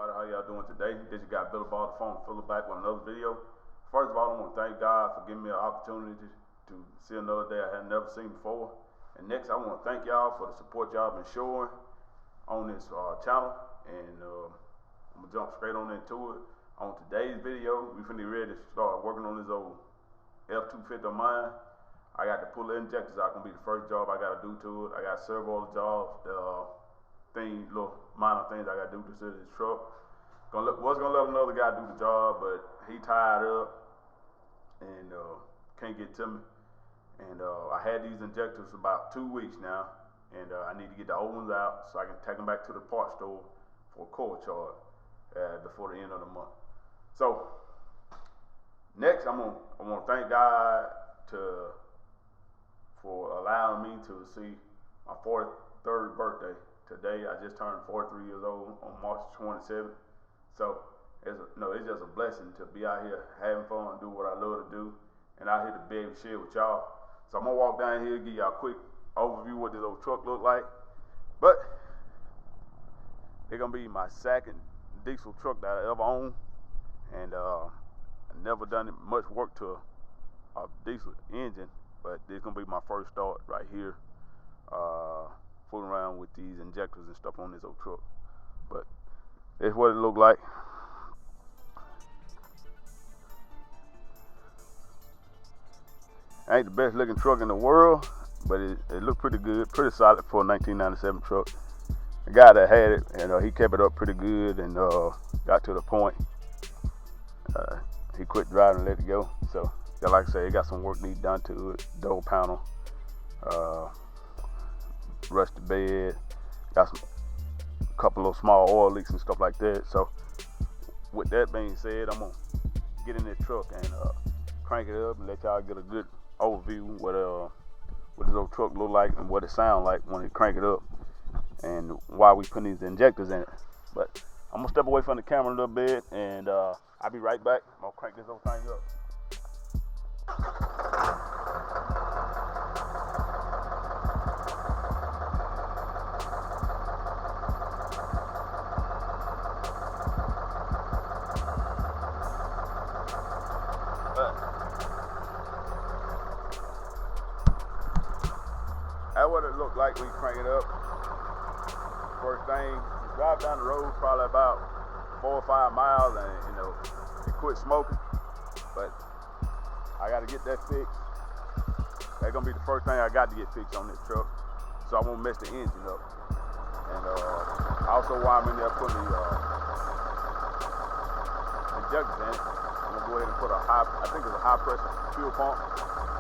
everybody, how y'all doing today? This is guy Billy Ball, the phone filler back with another video. First of all, I want to thank God for giving me an opportunity to see another day I had never seen before. And next, I want to thank y'all for the support y'all been showing on this channel. And I'm gonna jump straight on into it. On today's video, we finna ready to start working on this old F-250 of mine. I got to pull the injectors out. Gonna be the first job I gotta do to it. I got several other jobs, little minor things I gotta do to this truck. Was gonna let another guy do the job, but he tied up and can't get to me. And I had these injectors for about 2 weeks now, and I need to get the old ones out so I can take them back to the parts store for a core charge before the end of the month. So next, I want to thank God for allowing me to see my 43rd birthday. Today, I just turned 43 years old on March 27th. So it's just a blessing to be out here having fun, do what I love to do, and out here to be able to share with y'all. So I'm gonna walk down here, give y'all a quick overview of what this old truck look like. But it's gonna be my second diesel truck that I ever owned, and I never done much work to a diesel engine, but this gonna be my first start right here, fooling around with these injectors and stuff on this old truck. But that's what it looked like. Ain't the best looking truck in the world, but it looked pretty good, pretty solid for a 1997 truck. The guy that had it, he kept it up pretty good and got to the point. He quit driving and let it go. So, like I said, it got some work need done to it. Door panel, rusted bed, got a couple of small oil leaks and stuff like that. So, with that being said, I'm gonna get in this truck and crank it up and let y'all get a good overview what this old truck look like and what it sound like when it crank it up, and why we putting these injectors in it. But I'm gonna step away from the camera a little bit, and I'll be right back. I'm gonna crank this whole thing up. That's what it looked like when you crank it up. First thing, you drive down the road probably about 4 or 5 miles, and it quit smoking. But I got to get that fixed. That's gonna be the first thing I got to get fixed on this truck, so I won't mess the engine up. And also while I'm in there putting the injectors in, I'm gonna go ahead and put I think it's a high pressure fuel pump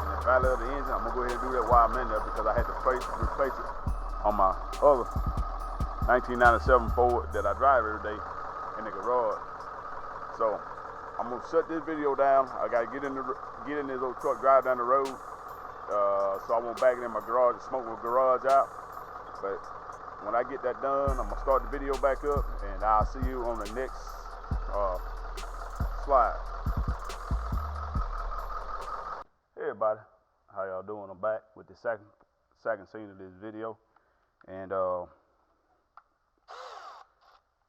in the valley of the engine. I'm gonna go ahead and do that while I'm in there because I had to replace it on my other 1997 Ford that I drive every day in the garage. So I'm gonna shut this video down. I gotta get in this old truck, drive down the road, so I won't back it in my garage and smoke my garage out. But when I get that done, I'm gonna start the video back up, and I'll see you on the next slide. Hey everybody, how y'all doing? I'm back with the second scene of this video, and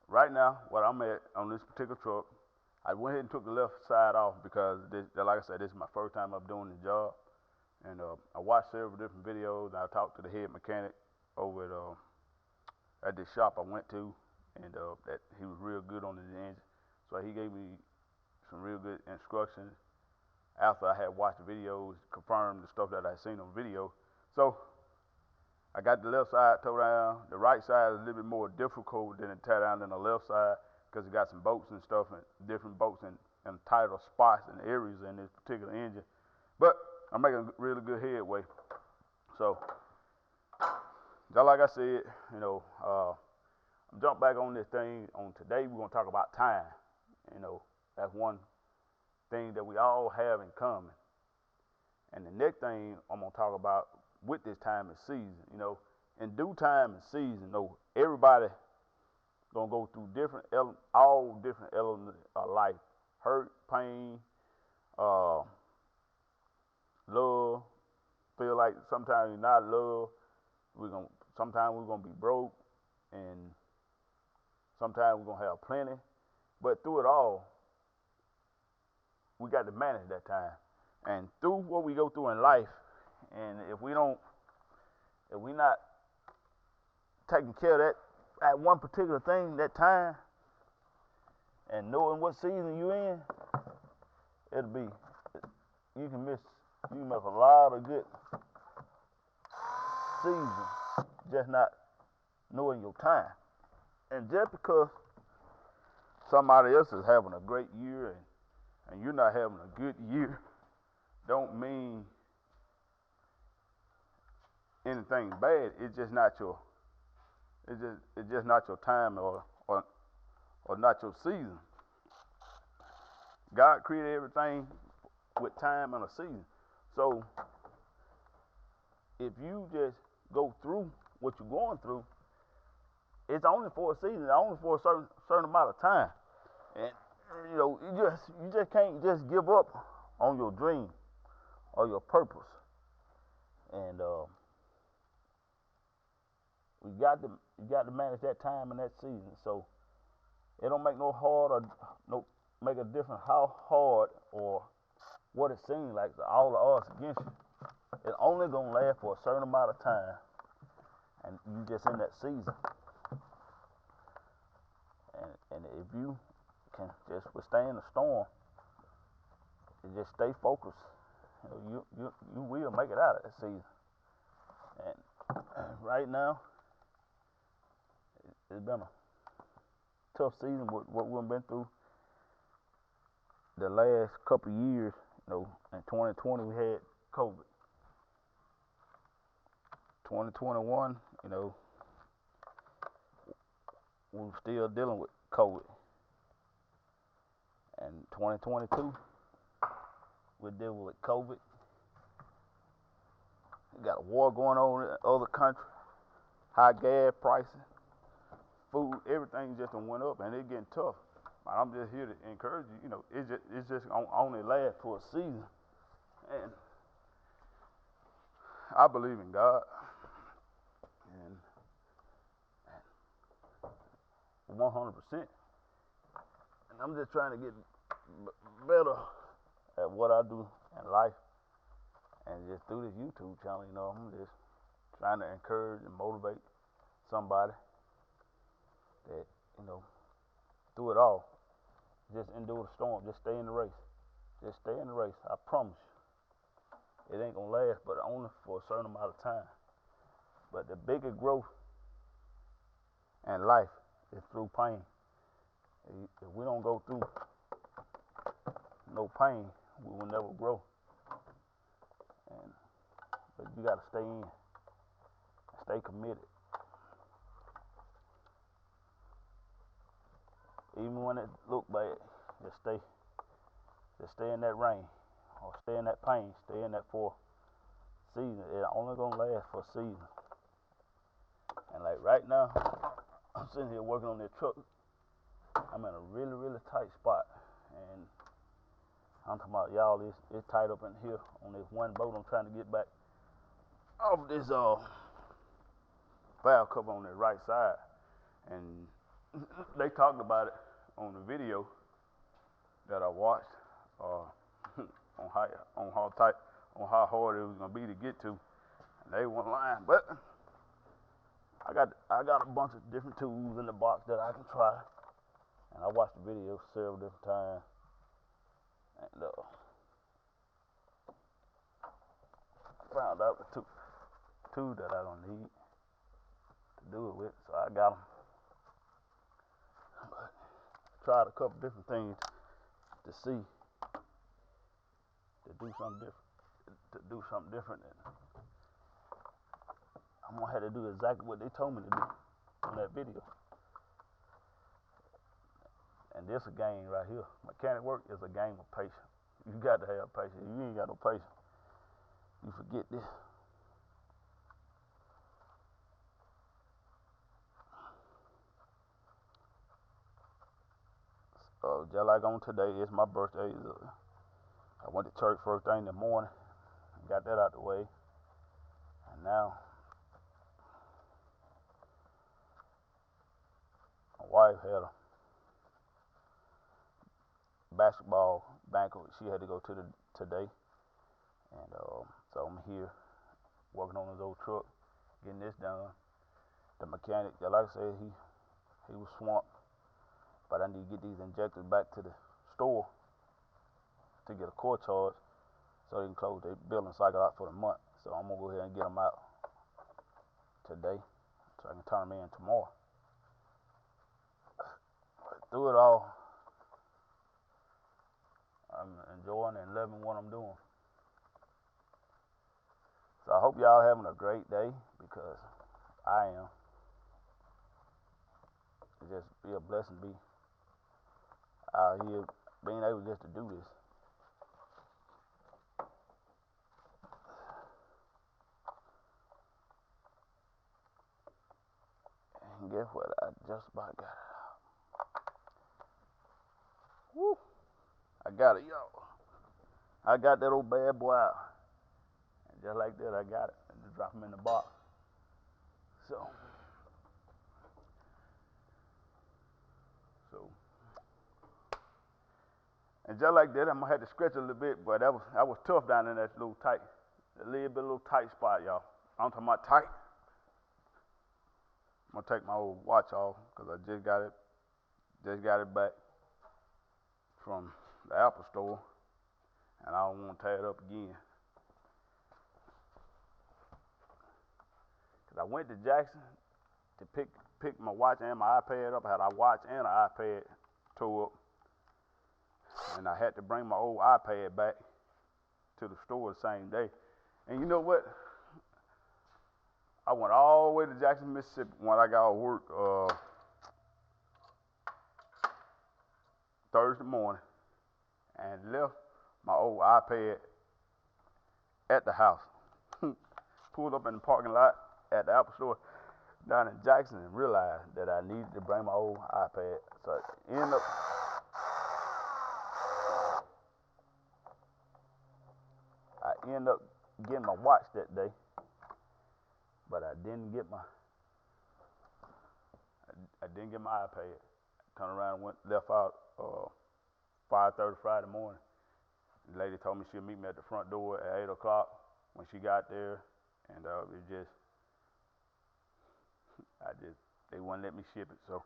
right now, what I'm at on this particular truck, I went ahead and took the left side off because, like I said, this is my first time up doing the job. And I watched several different videos, and I talked to the head mechanic over at this shop I went to, and that he was real good on the engine. So he gave me some real good instructions after I had watched the videos, confirmed the stuff that I seen on video. So I got the left side towed down. The right side is a little bit more difficult than to tear down than the left side because it got some bolts and stuff, and different bolts and tighter spots and areas in this particular engine. But I'm making really good headway. So, just like I said, I'm jump back on this thing. On today, we're gonna talk about time. That's one thing that we all have in common. And the next thing I'm gonna talk about with this time and season, in due time and season, everybody gonna go through all different elements of life: hurt, pain, love. Feel like sometimes you're not loved. Sometimes we're gonna be broke, and Sometimes we're gonna have plenty, but through it all, we got to manage that time. And through what we go through in life, and if we not taking care of that one particular thing, that time, and knowing what season you in, it'll be you can miss a lot of good seasons just not knowing your time. And just because somebody else is having a great year and you're not having a good year, don't mean anything bad. It's just not your time or not your season. God created everything with time and a season. So if you just go through what you're going through, it's only for a season, only for a certain amount of time. And you just can't just give up on your dream or your purpose. And you got to manage that time and that season. So it don't make make a difference how hard or what it seems like, all the odds against you. It's only gonna last for a certain amount of time, and you just in that season. And if you can just withstand the storm and just stay focused, you will make it out of that season. And right now, it's been a tough season with what we've been through the last couple of years. In 2020 we had COVID. 2021, we were still dealing with COVID. And 2022, we're dealing with COVID. We got a war going on in other countries, high gas prices, food, everything just went up, and it's getting tough. I'm just here to encourage you. It's just only last for a season, and I believe in God, and 100%. And I'm just trying to get better at what I do in life, and just through this YouTube channel, I'm just trying to encourage and motivate somebody that, through it all, just endure the storm, just stay in the race. Just stay in the race. I promise you. It ain't gonna last, but only for a certain amount of time. But the bigger growth in life is through pain. If we don't go through no pain, we will never grow. But you gotta stay in, stay committed. Even when it look bad, just stay in that rain, or stay in that pain, stay in that for season. It's only gonna last for a season. And like right now, I'm sitting here working on this truck. I'm in a really, really tight spot, and I'm talking about, y'all, it's tight up in here on this one boat. I'm trying to get back off this valve cover on the right side, and they talked about it on the video that I watched on how hard it was gonna be to get to. And they weren't lying, but I got a bunch of different tools in the box that I can try, and I watched the video several different times, and I found out the two that I don't need to do it with, so I got them. But tried a couple different things to see, to do something different, and I'm gonna have to do exactly what they told me to do on that video. And this a game right here. Mechanic work is a game of patience. You got to have patience. If you ain't got no patience, you forget this. Just like on today, it's my birthday. I went to church first thing in the morning, and got that out the way, and now my wife wife had a basketball banquet she had to go to today, and so I'm here working on his old truck, getting this done. The mechanic, like I said, he was swamped, but I need to get these injectors back to the store to get a core charge so they can close their billing cycle out for the month. So I'm gonna go ahead and get them out today so I can turn them in tomorrow. But through it all, I'm enjoying and loving what I'm doing. So I hope y'all having a great day, because I am. It just be a blessing to be out here being able just to do this. And guess what? I just about got it out. Woo! I got it, y'all. I got that old bad boy out. And just like that, I got it. I just drop him in the box. So, and just like that, I'm gonna have to stretch a little bit, but that was tough down in that little tight, a little tight spot, y'all. I'm talking about tight. I'm gonna take my old watch off because I just got it back from the Apple store, and I don't want to tear it up again. Cause I went to Jackson to pick my watch and my iPad up. I had a watch and an iPad tore up, and I had to bring my old iPad back to the store the same day. And you know what? I went all the way to Jackson, Mississippi when I got off work Thursday morning, and left my old iPad at the house. Pulled up in the parking lot at the Apple store down in Jackson and realized that I needed to bring my old iPad. So I ended up getting my watch that day, but I didn't get my iPad. Turned around and left out 5:30 Friday morning. The lady told me she'll meet me at the front door at 8 o'clock when she got there, and they wouldn't let me ship it, so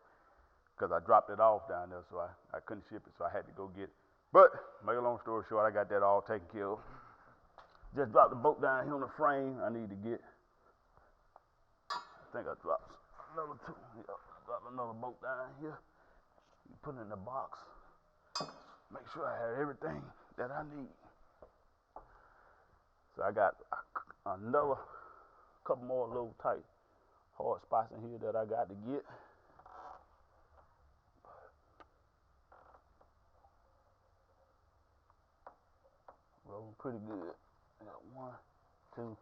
because I dropped it off down there, so I couldn't ship it, so I had to go get it. But make a long story short, I got that all taken care of. Just dropped the bolt down here on the frame. I need to get. I think I dropped another two. Yeah, dropped another bolt down here. You put it in the box. Make sure I have everything that I need. So I got another couple more little tight hard spots in here that I got to get. Rolling pretty good. I got 1, 2.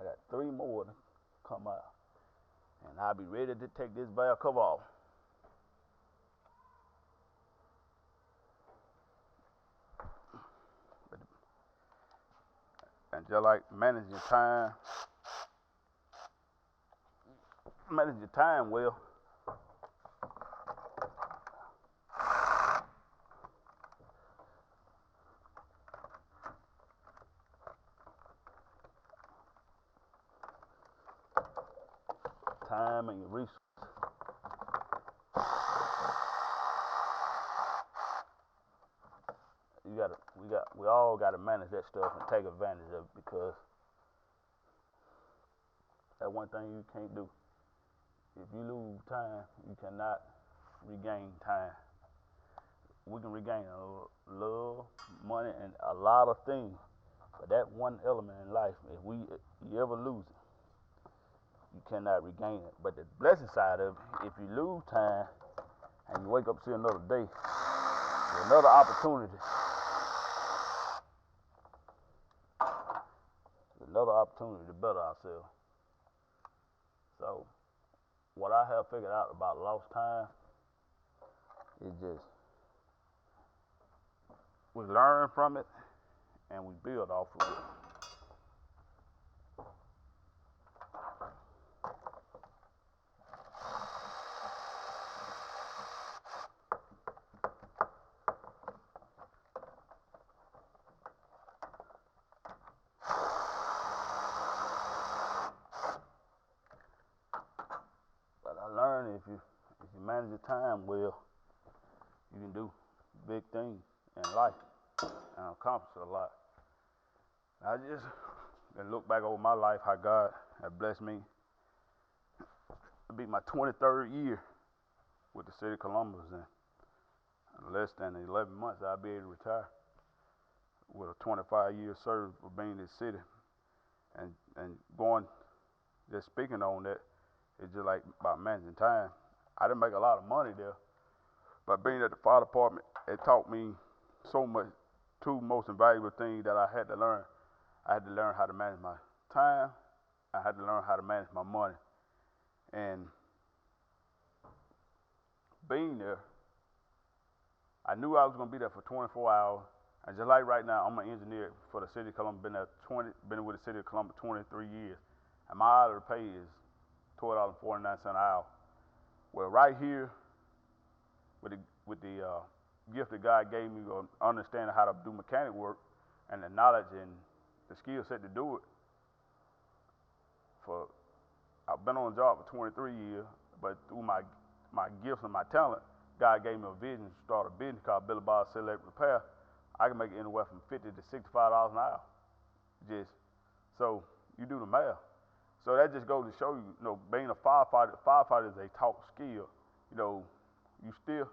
I got 3 more to come out, and I'll be ready to take this valve cover off. And just like manage your time well. Time and your resources. We all gotta manage that stuff and take advantage of it, because that's one thing you can't do. If you lose time, you cannot regain time. We can regain love, money, and a lot of things, but that one element in life, if you ever lose it, you cannot regain it. But the blessing side of it, if you lose time and you wake up to see another day, another opportunity, to better ourselves. So what I have figured out about lost time is just we learn from it and we build off of it. man, if you manage your time well, you can do big things in life and accomplish a lot. I just can look back over my life, how God had blessed me. It'll be my 23rd year with the city of Columbus, and in less than 11 months, I'll be able to retire with a 25-year service for being in this city. And going, just speaking on that, it's just like about managing time. I didn't make a lot of money there, but being at the fire department, it taught me so much. Two most invaluable things that I had to learn. I had to learn how to manage my time. I had to learn how to manage my money. And being there, I knew I was going to be there for 24 hours. And just like right now, I'm an engineer for the city of Columbus. Been with the city of Columbus 23 years. And my hourly pay is $12.49 an hour. Well, right here, with the gift that God gave me of understanding how to do mechanic work and the knowledge and the skill set to do it, I've been on the job for 23 years, but through my gifts and my talent, God gave me a vision to start a business called Billy Bob Select Repair. I can make it anywhere from $50 to $65 an hour. Just so you do the math. So that just goes to show you, being a firefighter is a taught skill. You still,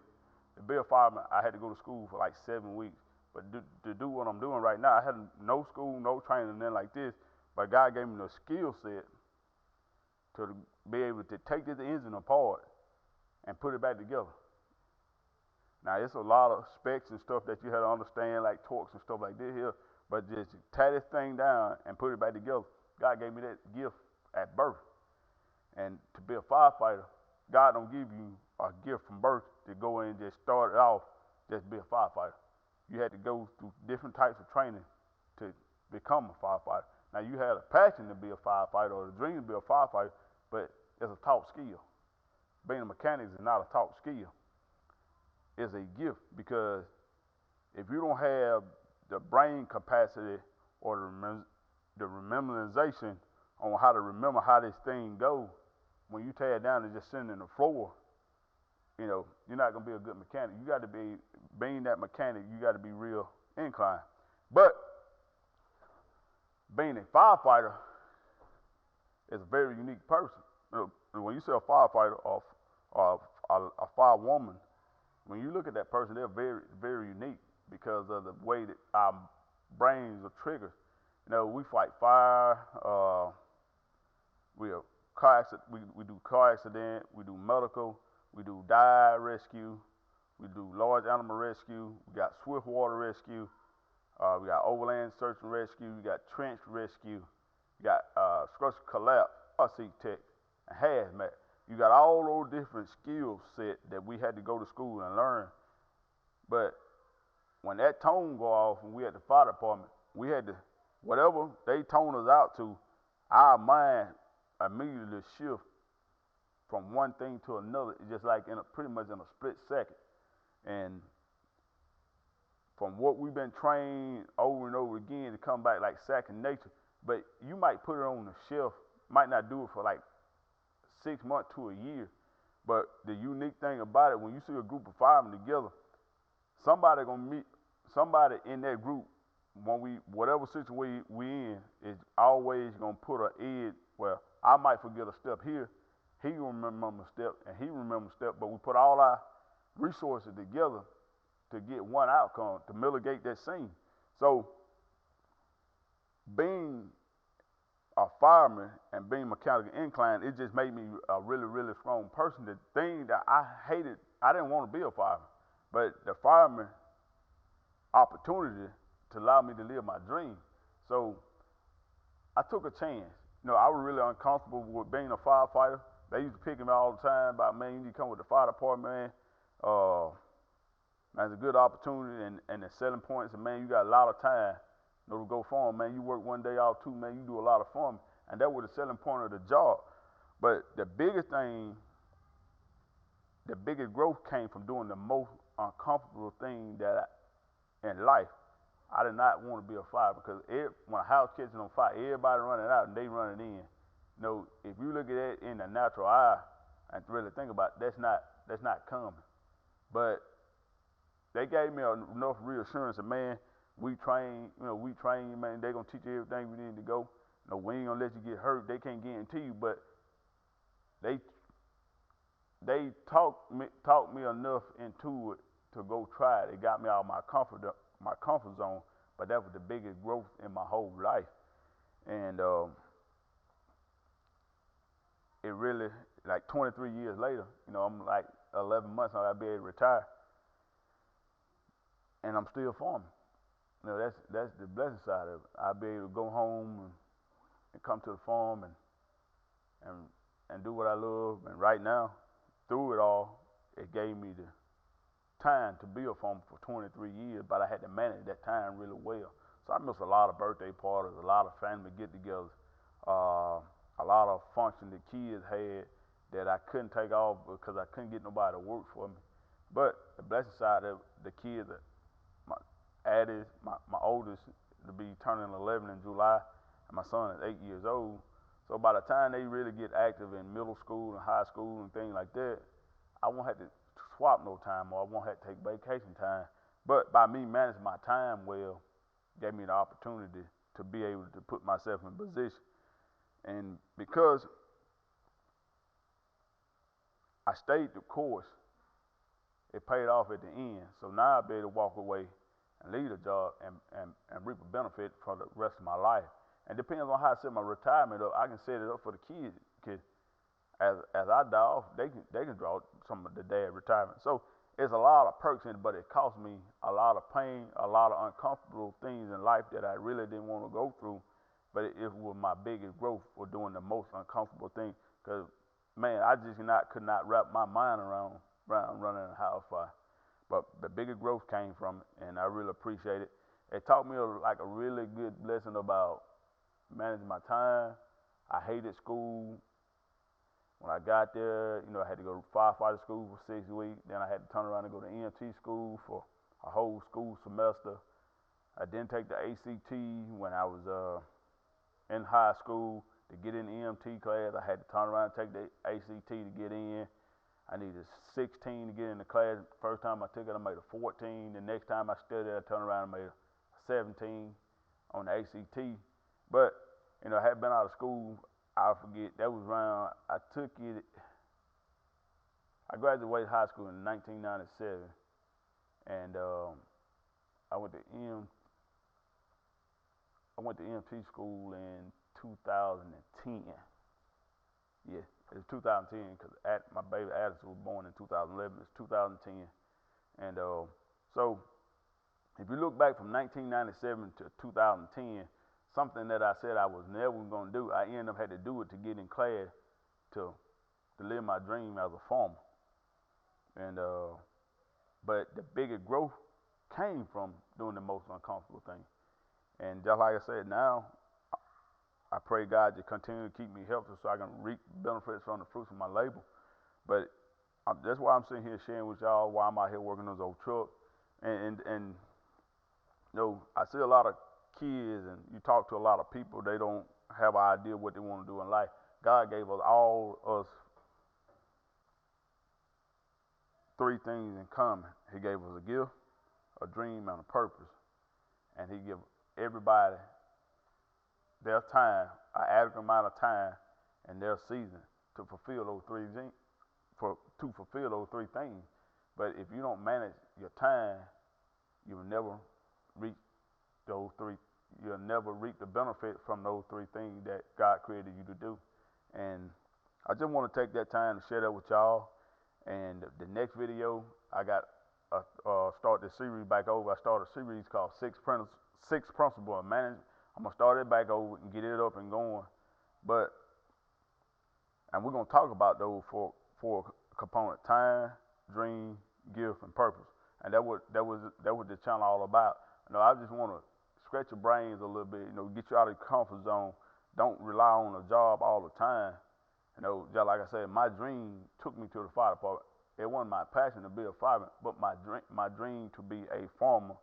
to be a fireman, I had to go to school for like 7 weeks. But to do what I'm doing right now, I had no school, no training, nothing like this. But God gave me the skill set to be able to take this engine apart and put it back together. Now, it's a lot of specs and stuff that you have to understand, like torques and stuff like this here, but just tie this thing down and put it back together. God gave me that gift at birth. And to be a firefighter, God don't give you a gift from birth to go in and just start it off, just be a firefighter. You had to go through different types of training to become a firefighter. Now, you had a passion to be a firefighter or a dream to be a firefighter, but it's a taught skill. Being a mechanic is not a taught skill. It's a gift, because if you don't have the brain capacity or the memorization on how to remember how this thing goes, when you tear it down and just sitting in the floor, you're not going to be a good mechanic. You got to be, being that mechanic, you got to be real inclined. But being a firefighter is a very unique person. When you say a firefighter or a firewoman, when you look at that person, they're very, very unique because of the way that our brains are triggered. We fight fire, we do car accident, we do medical, we do dive rescue, we do large animal rescue, we got swift water rescue, we got overland search and rescue, we got trench rescue, we got structural collapse, seat tech, and hazmat. You got all those different skill set that we had to go to school and learn. But when that tone go off and we at the fire department, we had to, whatever they tone us out to, our mind immediately shift from one thing to another. It's just like pretty much in a split second. And from what we've been trained over and over again to come back like second nature, but you might put it on the shelf, might not do it for like 6 months to a year. But the unique thing about it, when you see a group of firemen together, somebody gonna meet somebody in that group. Whatever situation we in, is always gonna put an edge where I might forget a step here, he remember a step, and he remember a step. But we put all our resources together to get one outcome, to mitigate that scene. So being a fireman and being mechanically inclined, it just made me a really, really strong person. The thing that I hated, I didn't want to be a fireman, but the fireman opportunity to allow me to live my dream. So I took a chance. I was really uncomfortable with being a firefighter. They used to pick me all the time about, man, you need to come with the fire department, man. That's a good opportunity, and the selling points, and man, you got a lot of time. To go farm, man. You work one day off too, man. You do a lot of farming, and that was the selling point of the job. But the biggest thing, the biggest growth came from doing the most uncomfortable thing in life. I did not want to be a fire, because when a house catches on fire, everybody running out and they running in. If you look at it in the natural eye, And to really think about it, that's not common. But they gave me enough reassurance that, man, we train you, man. They gonna teach you everything we need to go. No, we ain't gonna let you get hurt. They can't guarantee you, but they talked me enough into it to go try it. It got me out of my comfort zone. But that was the biggest growth in my whole life. And it really, like 23 years later, I'm like 11 months now, I'll be able to retire, and I'm still farming. That's the blessing side of it. I'll be able to go home and come to the farm and and do what I love. And right now, through it all, it gave me the time to be a farmer for 23 years, but I had to manage that time really well. So I missed a lot of birthday parties, a lot of family get-togethers, a lot of functions the kids had that I couldn't take off because I couldn't get nobody to work for me. But the blessing side of the kids, my Addis, my oldest, to be turning 11 in July, and my son is 8 years old. So by the time they really get active in middle school and high school and things like that, I won't have to swap no time, or I won't have to take vacation time. But by me managing my time well, gave me the opportunity to be able to put myself in position. And because I stayed the course, it paid off at the end. So now I'll be able to walk away and leave a job and reap a benefit for the rest of my life. And depends on how I set my retirement up, I can set it up for the kids. As I die off, they can draw some of the dad retirement. So it's a lot of perks in it, but it cost me a lot of pain, a lot of uncomfortable things in life that I really didn't want to go through. But it was my biggest growth for doing the most uncomfortable thing. Because, man, I just could not wrap my mind around running a house fire. But the biggest growth came from it, and I really appreciate it. It taught me a really good lesson about managing my time. I hated school. When I got there, I had to go to firefighter school for 6 weeks. Then I had to turn around and go to EMT school for a whole school semester. I didn't take the ACT when I was in high school. To get in the EMT class, I had to turn around and take the ACT to get in. I needed 16 to get in the class. First time I took it, I made a 14. The next time I studied, I turned around and made a 17 on the ACT. But, I had been out of school. I forget, that was around, I graduated high school in 1997, and I went to EMT school in 2010. Yeah, it was 2010 because my baby Addison was born in 2011. It's 2010, and so if you look back from 1997 to 2010, something that I said I was never going to do, I ended up had to do it to get in class to live my dream as a farmer. And but the biggest growth came from doing the most uncomfortable thing. And just like I said, now I pray God to continue to keep me healthy so I can reap benefits from the fruits of my labor. But that's why I'm sitting here sharing with y'all why I'm out here working on those old trucks. And I see a lot of kids, and you talk to a lot of people, they don't have an idea what they want to do in life. God gave us three things in common. He gave us a gift, a dream, and a purpose. And he give everybody their time, an adequate amount of time and their season to fulfill those three things. But if you don't manage your time, you will never reach those three. You'll never reap the benefit from those three things that God created you to do. And I just want to take that time to share that with y'all. And the next video, I got start this series back over. I started a series called Six Principles of Management. I'm gonna start it back over and get it up and going. And we're gonna talk about those four components: time, dream, gift, and purpose. And that was the channel all about. I just want to scratch your brains a little bit. Get you out of your comfort zone. Don't rely on a job all the time. Just like I said, my dream took me to the fire department. It wasn't my passion to be a fireman, but my dream to be a farmer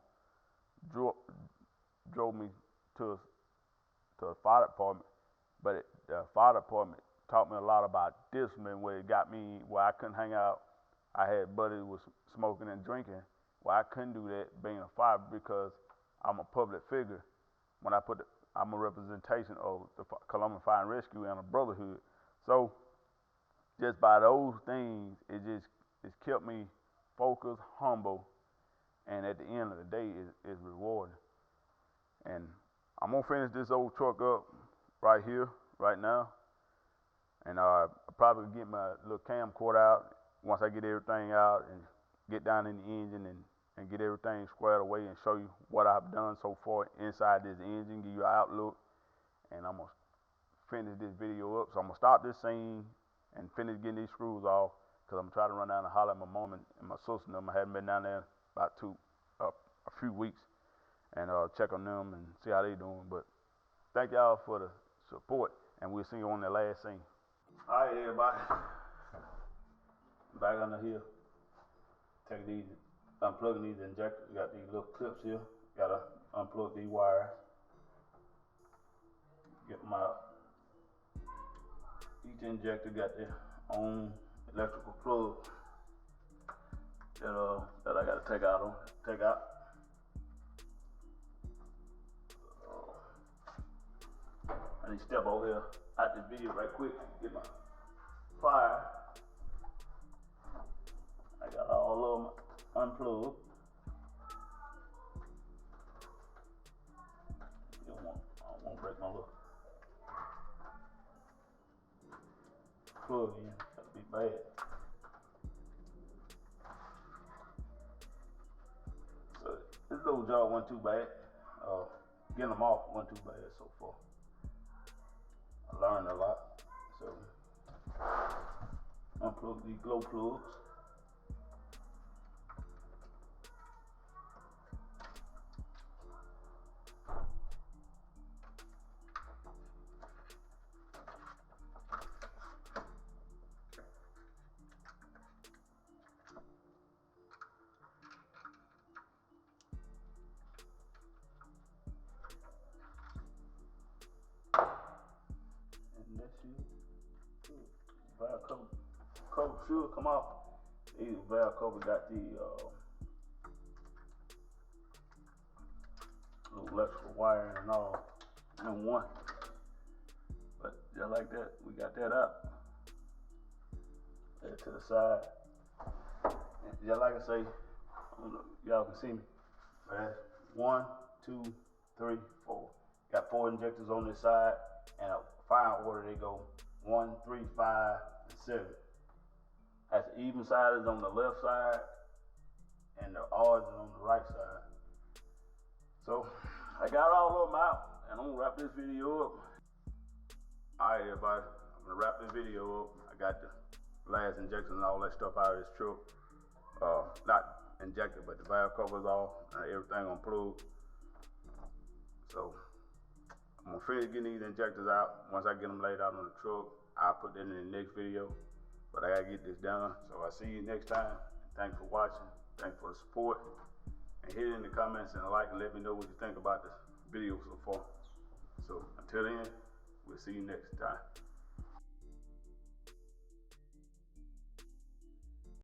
drove me to the fire department. But the fire department taught me a lot about discipline, where it got me where I couldn't hang out. I had buddies was smoking and drinking. Well, I couldn't do that being a father because I'm a public figure. When I'm a representation of the Colombian Fire and Rescue and a brotherhood. So just by those things, it's kept me focused, humble, and at the end of the day, it's rewarding. And I'm gonna finish this old truck up right here, right now, and I'll probably get my little camcorder out once I get everything out and get down in the engine and get everything squared away and show you what I've done so far inside this engine, give you an outlook, and I'm gonna finish this video up. So I'm gonna stop this scene and finish getting these screws off, because I'm gonna try to run down and holler at my mom and my sister and them. I haven't been down there about a few weeks, and check on them and see how they doing. But thank y'all for the support, and we'll see you on the last scene. All right, everybody, back under here. Take these, unplugging these injectors. We got these little clips here. Gotta unplug these wires. Get them out. Each injector got their own electrical plug that I gotta take out. I need to step over here out this video right quick. Get my pliers. I got all of them unplugged. I don't want to break my little plug in. That'd be bad. So this little job wasn't too bad. Getting them off wasn't too bad so far. I learned a lot. So unplug these glow plugs. Valve cover should come off. These valve cover got the little electrical wiring and all in one. But just like that, we got that out. Lay it to the side. And just like I say, I don't know if y'all can see me. But that's 1, 2, 3, 4. Got 4 injectors on this side, and a fire order they go 1, 3, 5, and 7. That's the even side is on the left side, and the odd is on the right side. So I got all of them out, and I'm gonna wrap this video up. All right, everybody, I'm gonna wrap this video up. I got the last injectors and all that stuff out of this truck. Not injected, but the valve covers off, and everything unplugged. So I'm gonna finish getting these injectors out. Once I get them laid out on the truck, I'll put that in the next video. But I gotta get this done. So I'll see you next time. Thanks for watching. Thanks for the support. And hit it in the comments and like and let me know what you think about this video so far. So until then, we'll see you next time.